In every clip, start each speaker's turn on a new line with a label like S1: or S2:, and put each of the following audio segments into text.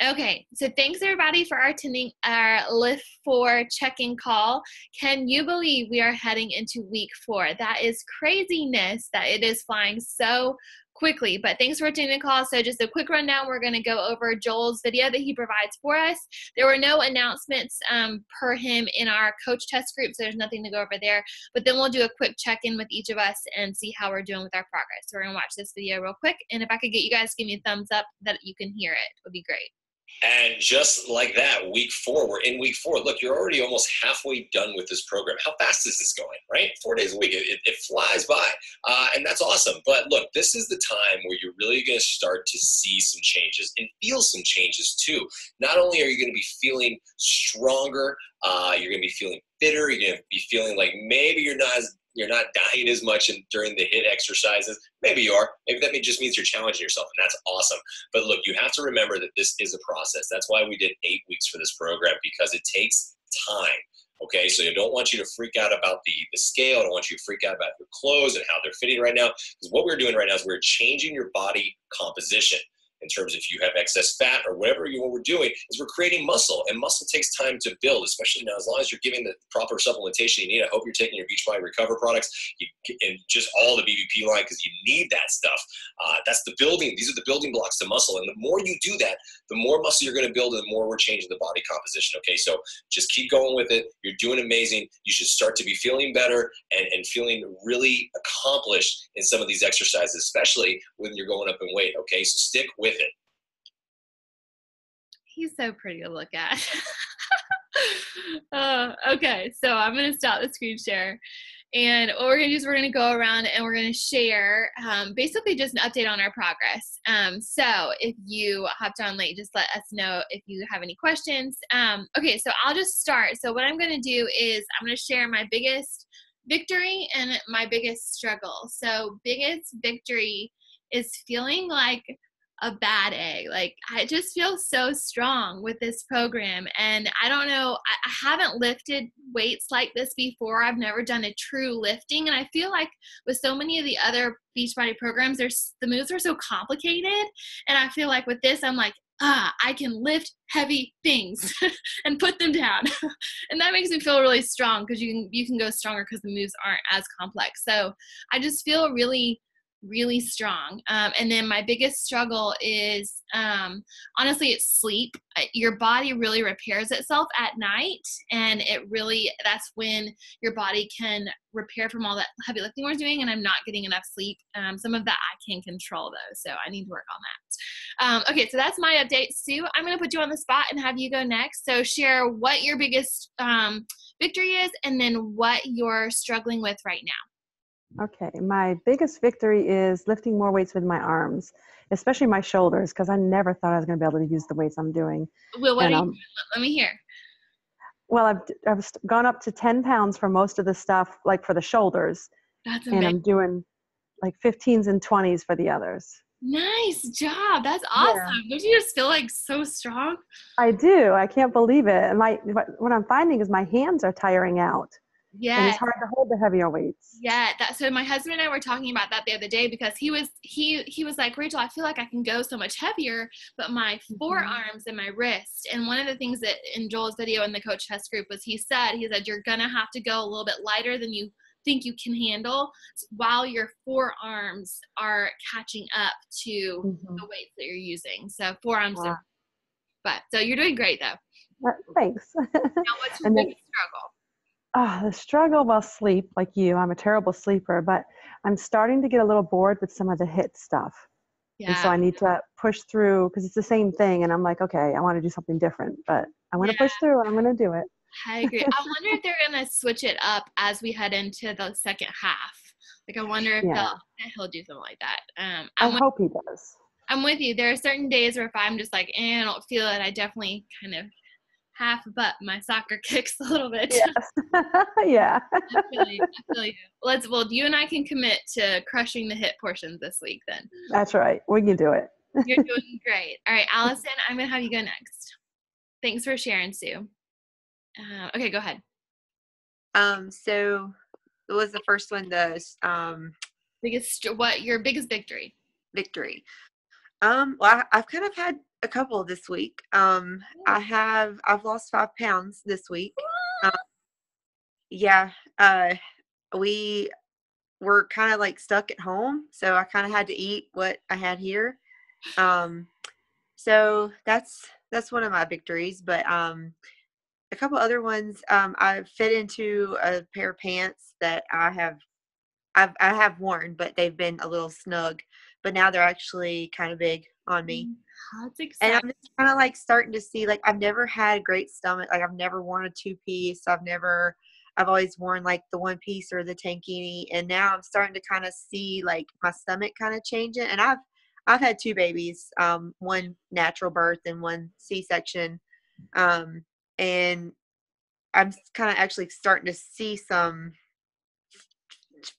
S1: Okay, so thanks everybody for attending our LIIFT4 check-in call. Can you believe we are heading into week 4? That is craziness that it is flying so quickly, but thanks for attending the call. So just a quick rundown, we're going to go over Joel's video that he provides for us. There were no announcements per him in our coach test group, so there's nothing to go over there, but then we'll do a quick check-in with each of us and see how we're doing with our progress. So we're going to watch this video real quick, and if I could get you guys to give me a thumbs up that you can hear it, would be great.
S2: And just like that, week 4, we're in week 4. Look, you're already almost halfway done with this program. How fast is this going, right? 4 days a week, it flies by, and that's awesome. But look, this is the time where you're really going to start to see some changes and feel some changes too. Not only are you going to be feeling stronger, you're going to be feeling fitter, you're going to be feeling like maybe you're not dying as much during the HIIT exercises. Maybe you are. Maybe that just means you're challenging yourself, and that's awesome. But look, you have to remember that this is a process. That's why we did 8 weeks for this program, because it takes time. Okay, so I don't want you to freak out about the scale. I don't want you to freak out about your clothes and how they're fitting right now. Because what we're doing right now is we're changing your body composition. In terms of if you have excess fat or whatever what we're doing is we're creating muscle, and muscle takes time to build, especially now. As long as you're giving the proper supplementation you need, I hope you're taking your Beachbody Recover products and just all the BVP line, because you need that stuff. That's the building. These are the building blocks to muscle, and the more you do that, the more muscle you're going to build, and the more we're changing the body composition. Okay, so just keep going with it. You're doing amazing. You should start to be feeling better and feeling really accomplished in some of these exercises, especially when you're going up in weight. Okay, so stick with it.
S1: He's so pretty to look at. Okay, so I'm going to stop the screen share. And what we're going to do is we're going to go around and we're going to share basically just an update on our progress. So if you hopped on late, just let us know if you have any questions. Okay, so I'll just start. So what I'm going to do is I'm going to share my biggest victory and my biggest struggle. So biggest victory is feeling like a bad egg. Like, I just feel so strong with this program, and I don't know, I haven't lifted weights like this before. I've never done a true lifting, and I feel like with so many of the other Beachbody programs, the moves are so complicated, and I feel like with this I'm like, I can lift heavy things and put them down. And that makes me feel really strong, because you can go stronger because the moves aren't as complex. So I just feel really strong. And then my biggest struggle is, honestly, it's sleep. Your body really repairs itself at night, and that's when your body can repair from all that heavy lifting we're doing, and I'm not getting enough sleep. Some of that I can control though, so I need to work on that. Okay, so that's my update. Sue, I'm going to put you on the spot and have you go next. So share what your biggest victory is, and then what you're struggling with right now.
S3: Okay, my biggest victory is lifting more weights with my arms, especially my shoulders, because I never thought I was going to be able to use the weights I'm doing.
S1: Well, what are you doing? Let me hear.
S3: Well, I've gone up to 10 pounds for most of the stuff, like for the shoulders.
S1: That's amazing.
S3: And I'm doing like 15s and 20s for the others.
S1: Nice job. That's awesome. Yeah. Don't you just feel like so strong?
S3: I do. I can't believe it. And what I'm finding is my hands are tiring out. Yeah, and it's hard to hold the heavier weights.
S1: Yeah, so my husband and I were talking about that the other day, because he was like, Rachel, I feel like I can go so much heavier, but my forearms and my wrist. And one of the things that in Joel's video in the coach test group was he said you're gonna have to go a little bit lighter than you think you can handle, while your forearms are catching up to the weights that you're using. So forearms, but so you're doing great though.
S3: Thanks.
S1: Now, what's your biggest struggle?
S3: The struggle, well, sleep, like you. I'm a terrible sleeper, but I'm starting to get a little bored with some of the HIIT stuff. Yeah. And so I need to push through, because it's the same thing. And I'm like, okay, I want to do something different, but I'm going to push through and I'm going to do it.
S1: I agree. I wonder if they're going to switch it up as we head into the second half. Like, I wonder if he'll do something like that.
S3: I hope he does.
S1: I'm with you. There are certain days where if I'm just like, I don't feel it, I definitely kind of half butt my soccer kicks a little bit.
S3: Yes. Yeah.
S1: I feel you. Well, you and I can commit to crushing the HIIT portions this week then.
S3: That's right. We can do it.
S1: You're doing great. All right, Allison, I'm going to have you go next. Thanks for sharing, Sue. Okay, go ahead.
S4: So what was the first one?
S1: Your biggest victory?
S4: Victory. Well, I've kind of had A couple this week. I've lost 5 pounds this week. Um, yeah. We were kind of like stuck at home, so I kind of had to eat what I had here. Um, so that's one of my victories. But a couple other ones, I fit into a pair of pants that I have worn, but they've been a little snug. But now they're actually kind of big on me.
S1: That's
S4: And
S1: exciting.
S4: I'm just kind of like starting to see, like, I've never had a great stomach. Like, I've never worn a 2-piece. I've always worn like the 1-piece or the tankini. And now I'm starting to kind of see like my stomach kind of changing. And I've had 2 babies, one natural birth and one C-section. Um, and I'm kind of actually starting to see some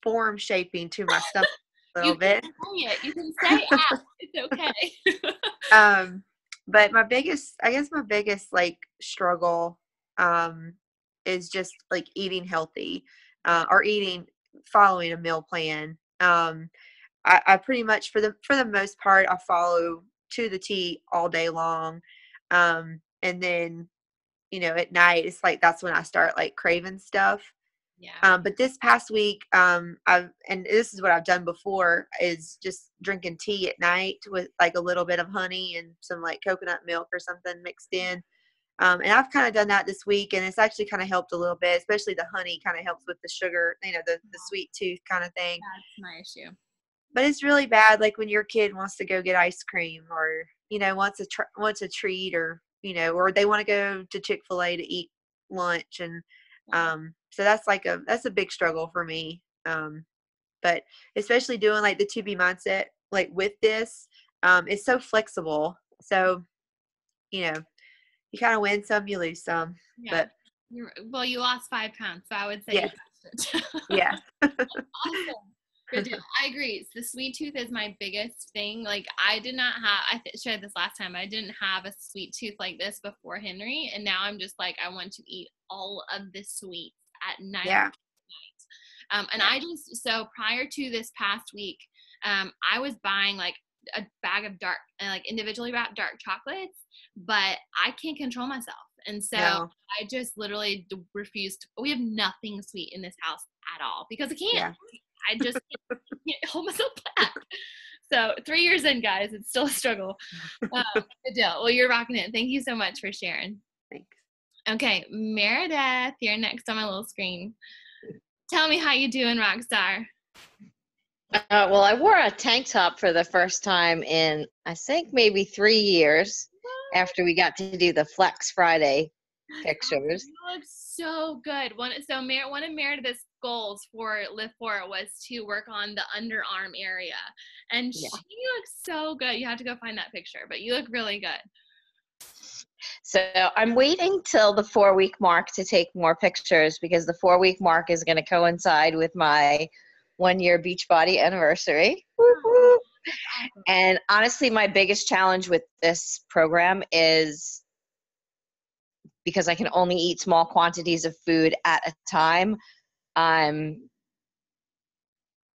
S4: form shaping to my stomach a little
S1: You can
S4: bit.
S1: say it. You can say out. It's okay.
S4: But my biggest like struggle is just like eating healthy, or following a meal plan. I pretty much for the most part I follow to the T all day long. And then, at night it's like that's when I start like craving stuff.
S1: Yeah.
S4: But this past week, and this is what I've done before, is just drinking tea at night with like a little bit of honey and some like coconut milk or something mixed in. And I've kind of done that this week, and it's actually kind of helped a little bit, especially the honey kind of helps with the sugar, the sweet tooth kind of thing.
S1: That's my issue.
S4: But it's really bad, like when your kid wants to go get ice cream, or wants a treat, or or they want to go to Chick-fil-A to eat lunch. And so that's a big struggle for me. But especially doing like the to be mindset, like with this, it's so flexible. So you kind of win some, you lose some.
S1: Yeah.
S4: But
S1: Well, you lost 5 pounds, so I would say
S4: yeah,
S1: you passed it.
S4: yeah,
S1: Awesome. Good deal. I agree. The sweet tooth is my biggest thing. Like, I did not have, shared this last time, I didn't have a sweet tooth like this before Henry. And now I'm just like, I want to eat all of the sweets at night.
S4: yeah.
S1: And so prior to this past week, I was buying like a bag of like individually wrapped dark chocolates, but I can't control myself. And so
S4: No.
S1: I just literally refused. We have nothing sweet in this house at all because I can't.
S4: Yeah.
S1: I just can't hold myself back. So 3 years in, guys, it's still a struggle. Good deal. Well, you're rocking it. Thank you so much for sharing.
S4: Thanks.
S1: Okay, Meredith, you're next on my little screen. Tell me how you doing, Rockstar.
S5: Well, I wore a tank top for the first time in, I think, maybe 3 years after we got to do the Flex Friday pictures.
S1: You look so good. One of Meredith's goals for LIIFT4 was to work on the underarm area. And she looks so good. You have to go find that picture, but you look really good.
S5: So I'm waiting till the 4-week mark to take more pictures because the 4-week mark is going to coincide with my 1-year Beachbody anniversary. Woo-hoo. And honestly, my biggest challenge with this program is because I can only eat small quantities of food at a time. I'm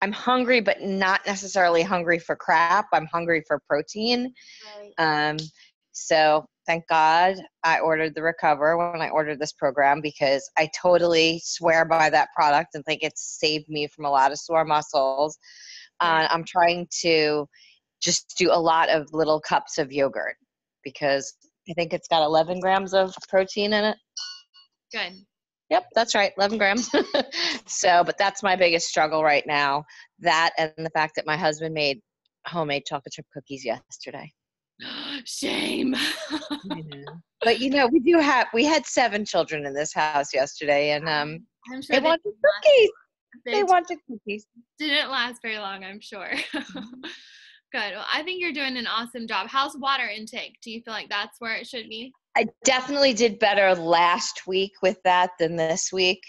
S5: hungry, but not necessarily hungry for crap. I'm hungry for protein.
S1: Right.
S5: So thank God I ordered the Recover when I ordered this program because I totally swear by that product and think it's saved me from a lot of sore muscles. I'm trying to just do a lot of little cups of yogurt because I think it's got 11 grams of protein in it.
S1: Good.
S5: Yep, that's right, 11 grams. But that's my biggest struggle right now. That and the fact that my husband made homemade chocolate chip cookies yesterday.
S1: Shame.
S5: But we had 7 children in this house yesterday, and
S1: I'm sure
S5: they wanted cookies. They wanted cookies.
S1: Didn't last very long, I'm sure. Good. Well, I think you're doing an awesome job. How's water intake? Do you feel like that's where it should be?
S5: I definitely did better last week with that than this week.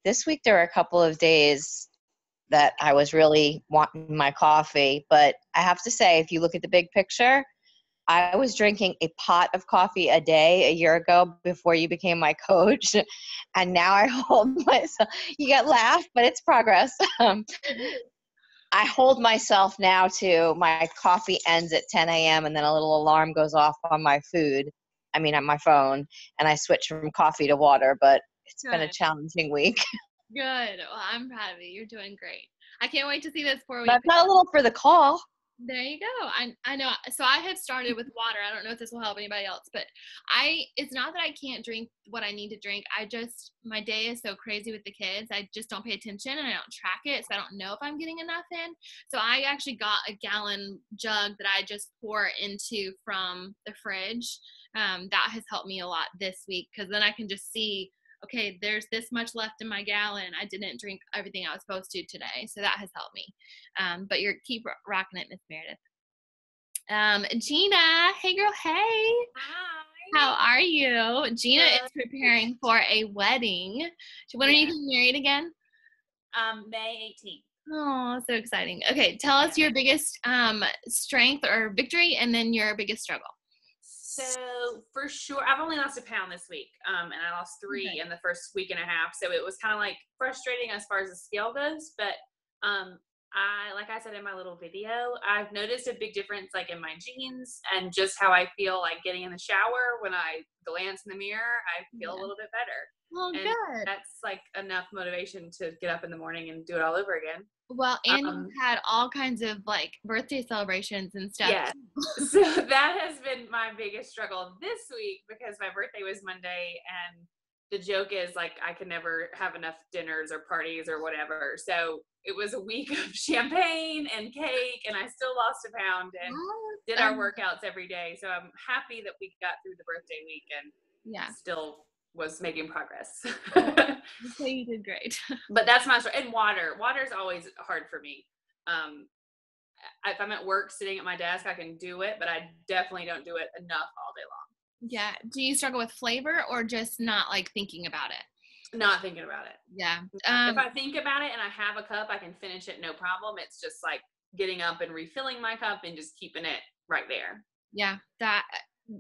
S5: This week there were a couple of days that I was really wanting my coffee, but I have to say, if you look at the big picture, I was drinking a pot of coffee a day a year ago before you became my coach, and now I hold myself. You get laughed, but it's progress. I hold myself now to my coffee ends at 10 a.m. and then a little alarm goes off on my on my phone, and I switch from coffee to water, but it's been a challenging week.
S1: Good. Well, I'm proud of you. You're doing great. I can't wait to see this 4 week.
S5: But I've got a little for the call.
S1: There you go. I know. So I have started with water. I don't know if this will help anybody else, but it's not that I can't drink what I need to drink. My day is so crazy with the kids. I just don't pay attention and I don't track it. So I don't know if I'm getting enough in. So I actually got a gallon jug that I just pour into from the fridge. That has helped me a lot this week, because then I can just see, okay, there's this much left in my gallon. I didn't drink everything I was supposed to today. So that has helped me. But keep rocking it, Miss Meredith. Gina, hey girl, hey.
S6: Hi.
S1: How are you? Gina is preparing for a wedding. When are you getting married again?
S6: May 18th.
S1: Oh, so exciting. Okay, tell us your biggest strength or victory, and then your biggest struggle.
S6: So for sure, I've only lost a pound this week, and I lost 3 in the first week and a half. So it was kind of like frustrating as far as the scale goes. But like I said in my little video, I've noticed a big difference, like in my jeans and just how I feel like getting in the shower. When I glance in the mirror, I feel a little bit better.
S1: Well,
S6: and
S1: good.
S6: That's like enough motivation to get up in the morning and do it all over again.
S1: Well, and you've had all kinds of like birthday celebrations and stuff.
S6: Yeah. So that has been my biggest struggle this week, because my birthday was Monday, and the joke is like I can never have enough dinners or parties or whatever. So it was a week of champagne and cake, and I still lost a pound and did our workouts every day. So I'm happy that we got through the birthday week and still was making progress.
S1: So you did great.
S6: But that's my story. And water's always hard for me. If I'm at work sitting at my desk, I can do it, but I definitely don't do it enough all day long.
S1: Yeah. Do you struggle with flavor or just not like thinking about it?
S6: Not thinking about it.
S1: Yeah.
S6: If I think about it and I have a cup, I can finish it no problem. It's just like getting up and refilling my cup and just keeping it right there.
S1: Yeah. That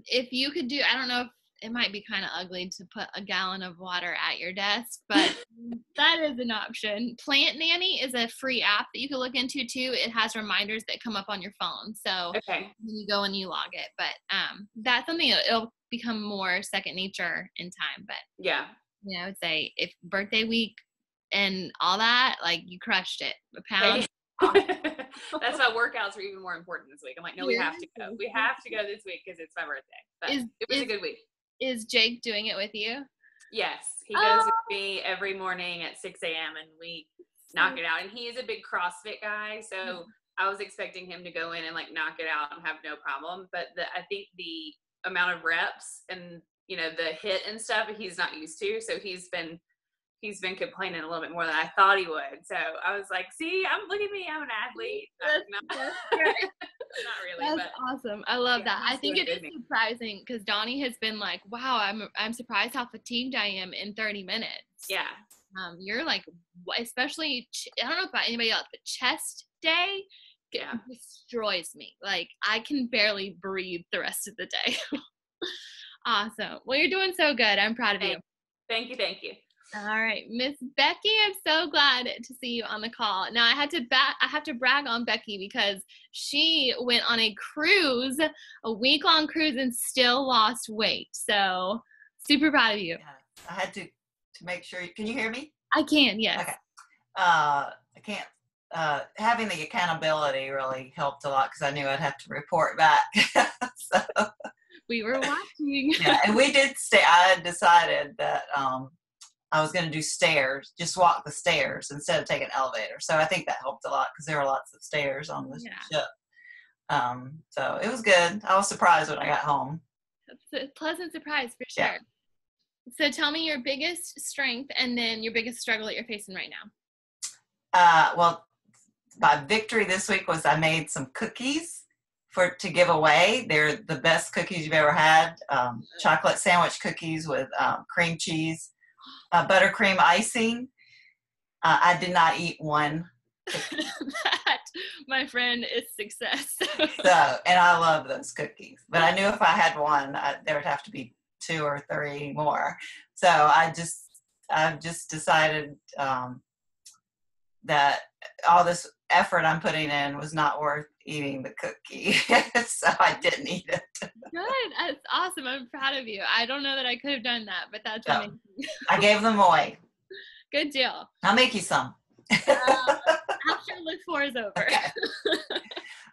S1: if you could do, I don't know if it might be kind of ugly to put a gallon of water at your desk, but that is an option. Plant Nanny is a free app that you can look into too. It has reminders that come up on your phone. So you go and you log it, but that's something it'll become more second nature in time. But
S6: yeah,
S1: I would say if birthday week and all that, like you crushed it. A pound.
S6: That's why workouts are even more important this week. I'm like, no, we have to go. We have to go this week because it's my birthday. But it was a good week.
S1: Is Jake doing it with you?
S6: Yes, he goes with me every morning at 6 a.m. and we knock it out. And he is a big CrossFit guy, so I was expecting him to go in and like knock it out and have no problem. But I think the amount of reps and the hit and stuff he's not used to, so he's been complaining a little bit more than I thought he would. So I was like, see, look at me, I'm an athlete. Not really.
S1: That's awesome. I love that. I think it is surprising because Donnie has been like, wow, I'm surprised how fatigued I am in 30 minutes.
S6: Yeah.
S1: You're like, especially, I don't know about anybody else, but chest day destroys me. Like I can barely breathe the rest of the day. Awesome. Well, you're doing so good. I'm proud of you.
S6: Thank you.
S1: All right, Miss Becky, I'm so glad to see you on the call. Now I have to brag on Becky because she went on a cruise, a week-long cruise, and still lost weight. So super proud of you.
S7: Yeah, I had to make sure. Can you hear me?
S1: I can, yes.
S7: Okay. I can't. Having the accountability really helped a lot because I knew I'd have to report back. So
S1: we were watching.
S7: Yeah, and we did stay. I had decided that I was going to do stairs, just walk the stairs instead of taking an elevator. So I think that helped a lot because there were lots of stairs on the ship. So it was good. I was surprised when I got home.
S1: It's a pleasant surprise for sure. Yeah. So tell me your biggest strength and then your biggest struggle that you're facing right now.
S7: Well, my victory this week was I made some cookies to give away. They're the best cookies you've ever had. Chocolate sandwich cookies with cream cheese. Buttercream icing. I did not eat one.
S1: That, my friend, is success.
S7: And I love those cookies. But I knew if I had one, there would have to be 2 or 3 more. So I've just decided that all this effort I'm putting in was not worth eating the cookie. So I didn't eat it.
S1: Good. That's awesome. I'm proud of you. I don't know that I could have done that, but that's amazing.
S7: I gave them away.
S1: Good deal.
S7: I'll make you some.
S1: After LIIFT4 is over.
S7: Okay.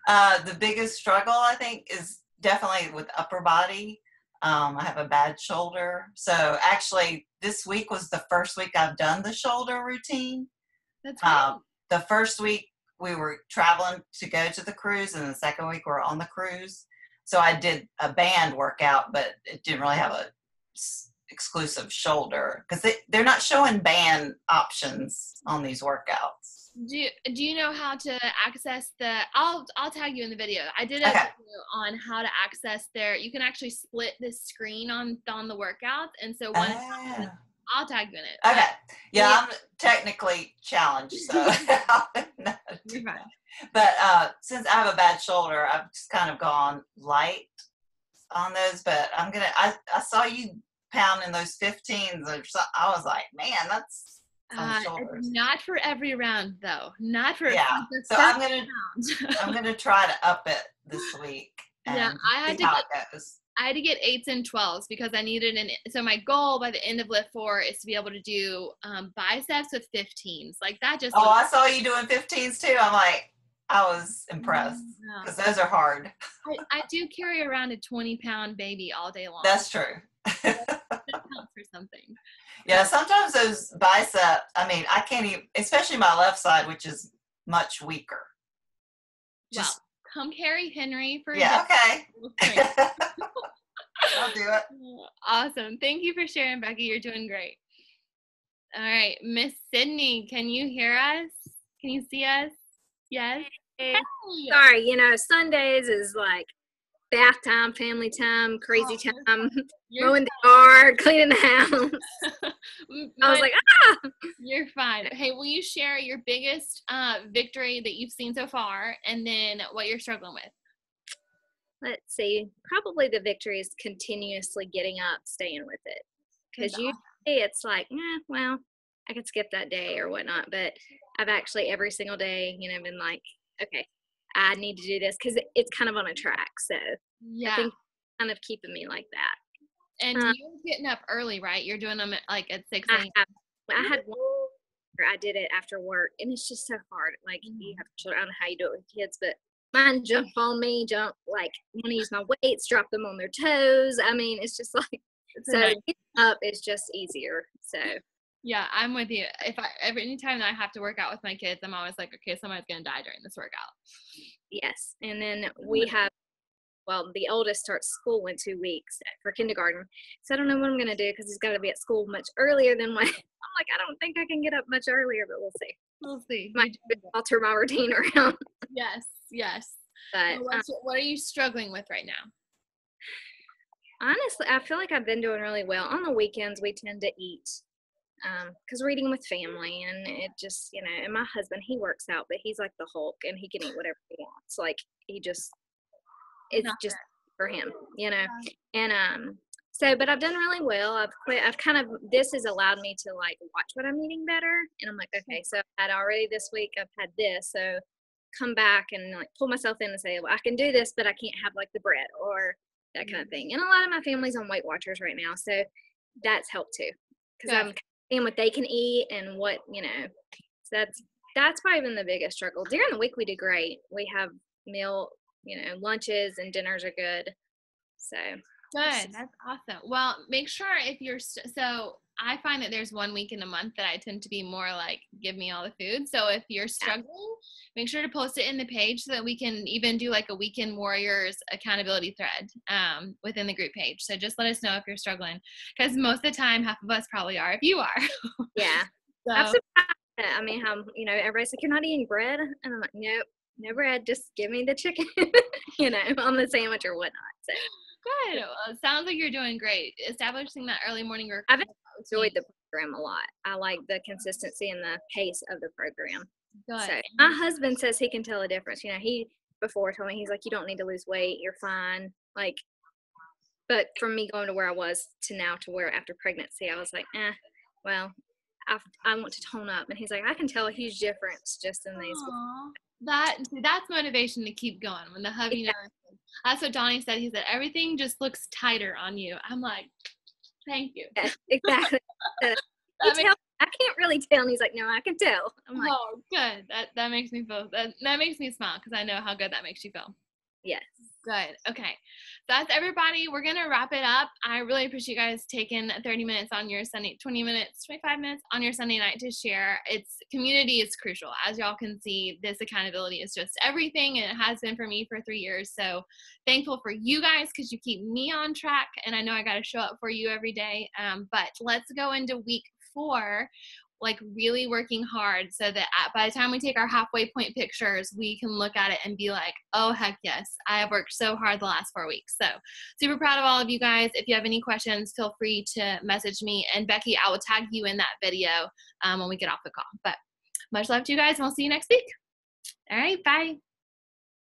S7: The biggest struggle, I think, is definitely with upper body. I have a bad shoulder. So actually, this week was the first week I've done the shoulder routine.
S1: That's right.
S7: The first week we were traveling to go to the cruise, and the second week we were on the cruise. So I did a band workout, but it didn't really have a exclusive shoulder because they're not showing band options on these workouts.
S1: Do you know how to access the? I'll tag you in the video. I did a
S7: Okay.
S1: video on how to access their. You can actually split the screen on the workouts, and so one. I'll tag you in it.
S7: Okay. Yeah, I'm technically challenged, so
S1: You're fine.
S7: But since I have a bad shoulder, I've just kind of gone light on those. But I saw you pounding those 15s. I was like, man, that's on shoulder.
S1: Not for every round, though. Not for
S7: So I'm gonna try to up it this week. And see how it goes.
S1: I had to get 8s and 12s because I needed so my goal by the end of LIIFT4 is to be able to do biceps with 15s. Like that just.
S7: Oh, I saw you doing 15s too. I'm like, I was impressed because those are hard.
S1: I do carry around a 20-pound baby all day long.
S7: That's true.
S1: That counts for something.
S7: Yeah, sometimes those biceps, I mean, I can't even, especially my left side, which is much weaker.
S1: Well, come carry Henry for
S7: okay. I'll do it.
S1: Awesome. Thank you for sharing, Becky. You're doing great. All right, Miss Sydney, can you hear us? Can you see us? Yes.
S8: Hey. Sorry, Sundays is like bath time, family time, crazy time, mowing the yard, cleaning the house. I was like,
S1: You're fine. Hey, will you share your biggest victory that you've seen so far and then what you're struggling with?
S8: Let's see. Probably the victory is continuously getting up, staying with it. Because usually it's like, well, I could skip that day or whatnot. But I've actually every single day, been like, okay, I need to do this because it's kind of on a track. So I think it's kind of keeping me like that.
S1: And you're getting up early, right? You're doing them at 6 a.m.
S8: I had one where I did it after work, and it's just so hard. Like, you have children. I don't know how you do it with kids, but mine jump on me, want to use my weights, drop them on their toes. I mean, it's just like, getting up is just easier. So.
S1: Yeah, I'm with you. Any time that I have to work out with my kids, I'm always like, okay, somebody's going to die during this workout.
S8: Yes. And then we have, the oldest starts school in 2 weeks for kindergarten. So I don't know what I'm going to do because he's got to be at school much earlier than when I'm like, I don't think I can get up much earlier, but we'll see.
S1: We'll see.
S8: Might alter my routine around.
S1: Yes.
S8: But
S1: what are you struggling with right now?
S8: Honestly, I feel like I've been doing really well. On the weekends, we tend to eat because we're eating with family, and it just, and my husband, he works out, but he's like the Hulk, and he can eat whatever he wants. Like, it's just for him, and so, but I've done really well. This has allowed me to like watch what I'm eating better, and I'm like, okay, so I've had already this week, I've had this, so come back and like pull myself in and say, well, I can do this, but I can't have like the bread or that kind of thing. And a lot of my family's on Weight Watchers right now, so that's helped too, because I'm seeing what they can eat and what, so that's probably been the biggest struggle. During the week we do great. We have lunches and dinners are good. So
S1: good. That's awesome. Well, make sure if you're so I find that there's 1 week in a month that I tend to be more like, give me all the food. So if you're struggling, make sure to post it in the page so that we can even do like a Weekend Warriors accountability thread within the group page. So just let us know if you're struggling, because most of the time, half of us probably are if you are.
S8: Yeah. So. I'm surprised. I mean, how, everybody's like, you're not eating bread? And I'm like, nope, no bread. Just give me the chicken, on the sandwich or whatnot. So.
S1: Good. Well, it sounds like you're doing great. Establishing that early morning work.
S8: I've enjoyed the program a lot. I like the consistency and the pace of the program.
S1: Good.
S8: So my husband says he can tell a difference. He before told me, he's like, you don't need to lose weight. You're fine. Like, but from me going to where I was to now to where after pregnancy, I was like, well, I want to tone up. And he's like, I can tell a huge difference just in these.
S1: That's motivation to keep going. When the hubby knows. That's what Donnie said. He said, everything just looks tighter on you. I'm like, thank you.
S8: Yeah, exactly. I can't really tell. And he's like, no, I can tell. I'm like,
S1: oh, good. That makes me feel, that makes me smile because I know how good that makes you feel.
S8: yes.
S1: Good. Okay. That's everybody. We're going to wrap it up. I really appreciate you guys taking 30 minutes on your Sunday, 20 minutes, 25 minutes on your Sunday night to share. Community is crucial. As y'all can see, this accountability is just everything, and it has been for me for 3 years. So thankful for you guys because you keep me on track, and I know I got to show up for you every day. But let's go into week 4, like really working hard so that by the time we take our halfway point pictures, we can look at it and be like, oh, heck yes, I have worked so hard the last 4 weeks. So super proud of all of you guys. If you have any questions, feel free to message me. And Becky, I will tag you in that video when we get off the call. But much love to you guys, and we'll see you next week. All right, bye.